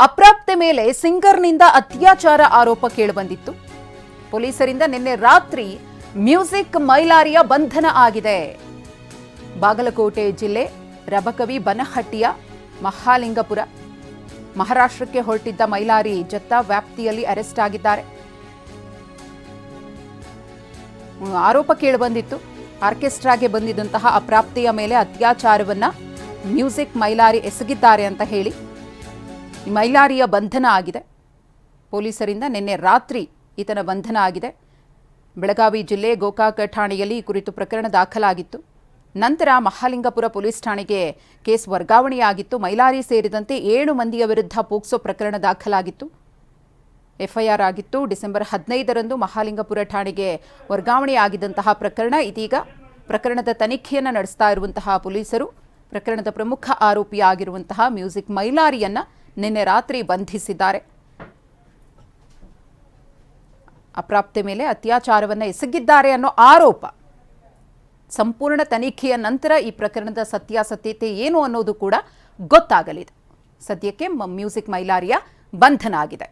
ಅಪ್ರಾಪ್ತೆ ಮೇಲೆ ಸಿಂಗರ್ನಿಂದ ಅತ್ಯಾಚಾರ ಆರೋಪ ಕೇಳಿಬಂದಿತ್ತು. ಪೊಲೀಸರಿಂದ ನಿನ್ನೆ ರಾತ್ರಿ ಮ್ಯೂಸಿಕ್ ಮೈಲಾರಿಯ ಬಂಧನ ಆಗಿದೆ. ಬಾಗಲಕೋಟೆ ಜಿಲ್ಲೆ ರಬಕವಿ ಬನಹಟ್ಟಿಯ ಮಹಾಲಿಂಗಪುರ ಮಹಾರಾಷ್ಟ್ರಕ್ಕೆ ಹೊರಟಿದ್ದ ಮೈಲಾರಿ ಜತ್ತ ವ್ಯಾಪ್ತಿಯಲ್ಲಿ ಅರೆಸ್ಟ್ ಆಗಿದ್ದಾರೆ. ಆರೋಪ ಕೇಳಿಬಂದಿತ್ತು. ಆರ್ಕೆಸ್ಟ್ರಾಗೆ ಬಂದಿದ್ದಂತಹ ಅಪ್ರಾಪ್ತೆಯ ಮೇಲೆ ಅತ್ಯಾಚಾರವನ್ನ ಮ್ಯೂಸಿಕ್ ಮೈಲಾರಿ ಎಸಗಿದ್ದಾರೆ ಅಂತ ಹೇಳಿ ಈ ಮೈಲಾರಿಯ ಬಂಧನ ಆಗಿದೆ. ಪೊಲೀಸರಿಂದ ನಿನ್ನೆ ರಾತ್ರಿ ಈತನ ಬಂಧನ ಆಗಿದೆ. ಬೆಳಗಾವಿ ಜಿಲ್ಲೆ ಗೋಕಾಕ ಠಾಣೆಯಲ್ಲಿ ಈ ಕುರಿತು ಪ್ರಕರಣ ದಾಖಲಾಗಿತ್ತು. ನಂತರ ಮಹಾಲಿಂಗಪುರ ಪೊಲೀಸ್ ಠಾಣೆಗೆ ಕೇಸ್ ವರ್ಗಾವಣೆಯಾಗಿತ್ತು. ಮೈಲಾರಿ ಸೇರಿದಂತೆ 7 ಮಂದಿಯ ವಿರುದ್ಧ ಪೋಕ್ಸೋ ಪ್ರಕರಣ ದಾಖಲಾಗಿತ್ತು. ಎಫ್ಐಆರ್ ಆಗಿತ್ತು. ಡಿಸೆಂಬರ್ 15ರಂದು ಮಹಾಲಿಂಗಪುರ ಠಾಣೆಗೆ ವರ್ಗಾವಣೆಯಾಗಿದ್ದಂತಹ ಪ್ರಕರಣ. ಇದೀಗ ಪ್ರಕರಣದ ತನಿಖೆಯನ್ನು ನಡೆಸ್ತಾ ಇರುವಂತಹ ಪೊಲೀಸರು ಪ್ರಕರಣದ ಪ್ರಮುಖ ಆರೋಪಿಯಾಗಿರುವಂತಹ ಮ್ಯೂಸಿಕ್ ಮೈಲಾರಿಯನ್ನ ನಿನ್ನೆ ರಾತ್ರಿ ಬಂಧಿಸಿದ್ದಾರೆ. ಅಪ್ರಾಪ್ತೆ ಮೇಲೆ ಅತ್ಯಾಚಾರವನ್ನು ಎಸಗಿದ್ದಾರೆ ಅನ್ನೋ ಆರೋಪ. ಸಂಪೂರ್ಣ ತನಿಖೆಯ ನಂತರ ಈ ಪ್ರಕರಣದ ಸತ್ಯಾಸತ್ಯತೆ ಏನು ಅನ್ನೋದು ಕೂಡ ಗೊತ್ತಾಗಲಿದೆ. ಸದ್ಯಕ್ಕೆ ಮ್ಯೂಸಿಕ್ ಮೈಲಾರಿಯ ಬಂಧನ ಆಗಿದೆ.